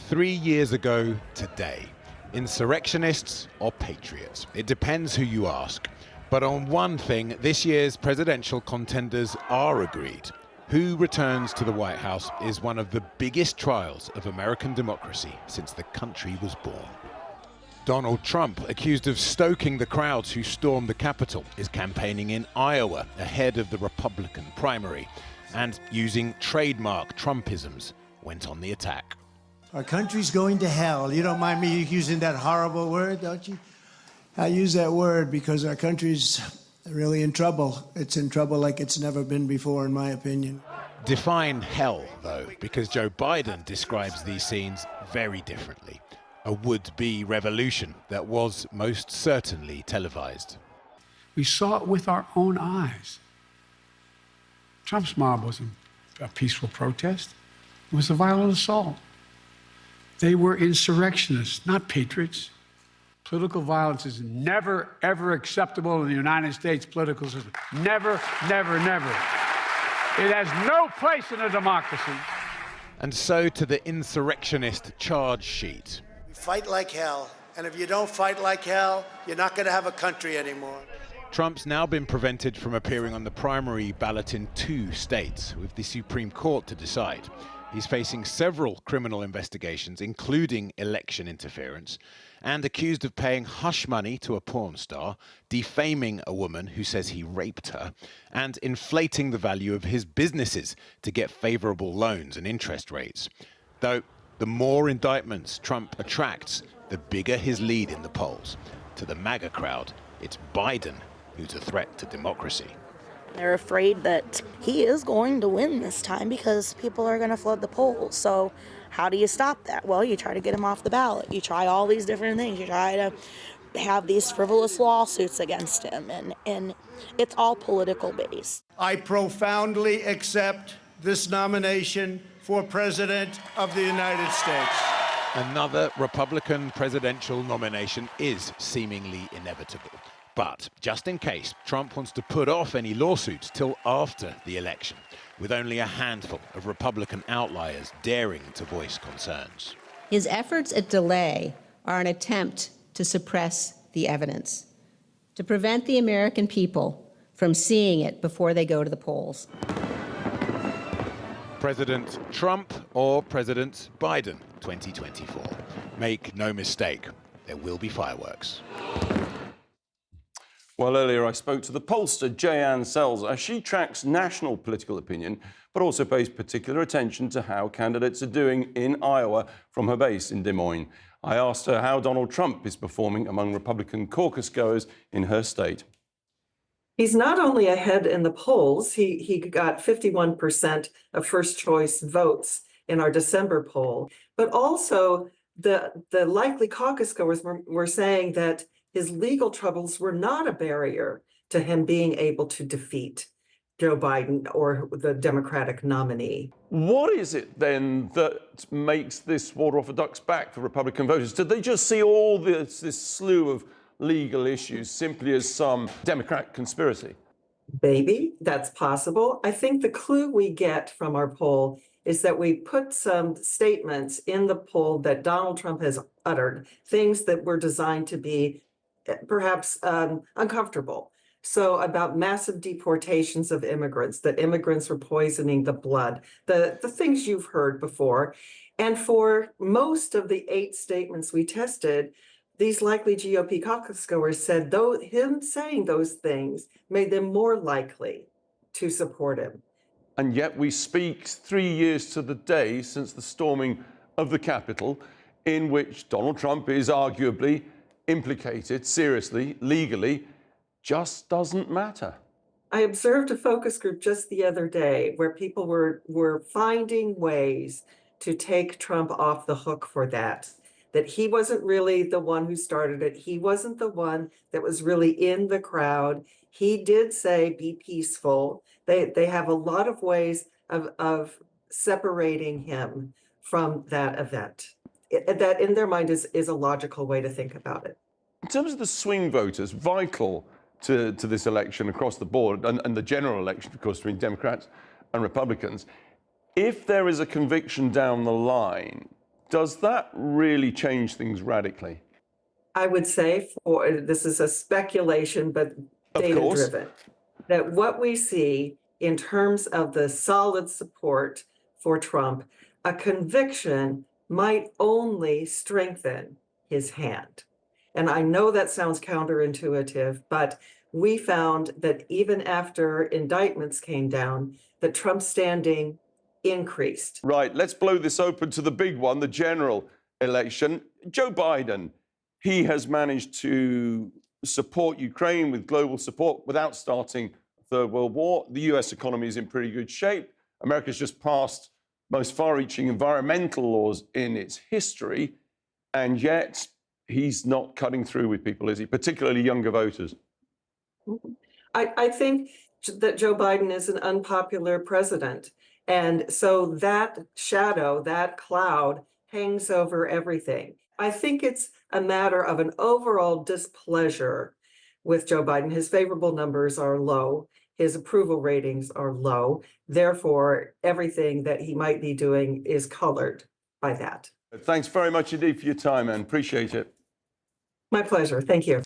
3 years ago today, insurrectionists or patriots? It depends who you ask. But on one thing, this year's presidential contenders are agreed. Who returns to the White House is one of the biggest trials of American democracy since the country was born. Donald Trump, accused of stoking the crowds who stormed the Capitol, is campaigning in Iowa ahead of the Republican primary, and using trademark Trumpisms, went on the attack. Our country's going to hell. You don't mind me using that horrible word, don't you? I use that word because our country's really in trouble. It's in trouble like it's never been before, in my opinion. Define hell, though, because Joe Biden describes these scenes very differently. A would-be revolution that was most certainly televised. We saw it with our own eyes. Trump's mob wasn't a peaceful protest. It was a violent assault. They were insurrectionists, not patriots. Political violence is never, ever acceptable in the United States political system. Never, never, never. It has no place in a democracy. And so to the insurrectionist charge sheet. Fight like hell, and if you don't fight like hell, you're not going to have a country anymore. Trump's now been prevented from appearing on the primary ballot in 2 states, with the Supreme Court to decide. He's facing several criminal investigations, including election interference, and accused of paying hush money to a porn star, defaming a woman who says he raped her, and inflating the value of his businesses to get favorable loans and interest rates. Though the more indictments Trump attracts, the bigger his lead in the polls. To the MAGA crowd, it's Biden who's a threat to democracy. They're afraid that he is going to win this time because people are going to flood the polls. So how do you stop that? Well, you try to get him off the ballot. You try all these different things. You try to have these frivolous lawsuits against him, and it's all political based. I profoundly accept this nomination for President of the United States. Another Republican presidential nomination is seemingly inevitable. But just in case, Trump wants to put off any lawsuits till after the election, with only a handful of Republican outliers daring to voice concerns. His efforts at delay are an attempt to suppress the evidence, to prevent the American people from seeing it before they go to the polls. President Trump or President Biden, 2024. Make no mistake, there will be fireworks. Well, earlier I spoke to the pollster Jeanne Selzer. She tracks national political opinion, but also pays particular attention to how candidates are doing in Iowa from her base in Des Moines. I asked her how Donald Trump is performing among Republican caucus goers in her state. He's not only ahead in the polls, he got 51% of first choice votes in our December poll, but also the likely caucus goers were saying that his legal troubles were not a barrier to him being able to defeat Joe Biden or the Democratic nominee. What is it then that makes this water off a duck's back for Republican voters? Did they just see all this slew of legal issues simply as some Democrat conspiracy? Maybe that's possible. I think the clue we get from our poll is that we put some statements in the poll that Donald Trump has uttered, things that were designed to be perhaps uncomfortable. So about massive deportations of immigrants, that immigrants were poisoning the blood, the things you've heard before. And for most of the 8 statements we tested, these likely GOP caucus goers said though him saying those things made them more likely to support him. And yet we speak 3 years to the day since the storming of the Capitol, in which Donald Trump is arguably implicated seriously, legally, just doesn't matter. I observed a focus group just the other day where people were finding ways to take Trump off the hook for that he wasn't really the one who started it. He wasn't the one that was really in the crowd. He did say, be peaceful. They have a lot of ways of separating him from that event. That in their mind is a logical way to think about it. In terms of the swing voters, vital to this election across the board, and the general election, of course, between Democrats and Republicans, if there is a conviction down the line, Does that really change things radically? I would say, this is a speculation, but Of course. data-driven, that what we see in terms of the solid support for Trump, a conviction might only strengthen his hand. And I know that sounds counterintuitive, but we found that even after indictments came down, that Trump's standing increased. Right, let's blow this open to the big one, the general election. Joe Biden, he has managed to support Ukraine with global support without starting a third world war. The US economy is in pretty good shape. America's just passed most far-reaching environmental laws in its history, and yet he's not cutting through with people, is he? Particularly younger voters. I think that Joe Biden is an unpopular president. And so that shadow, that cloud hangs over everything. I think it's a matter of an overall displeasure with Joe Biden. His favorable numbers are low. His approval ratings are low. Therefore, everything that he might be doing is colored by that. Thanks very much indeed for your time, Anne. Appreciate it. My pleasure. Thank you.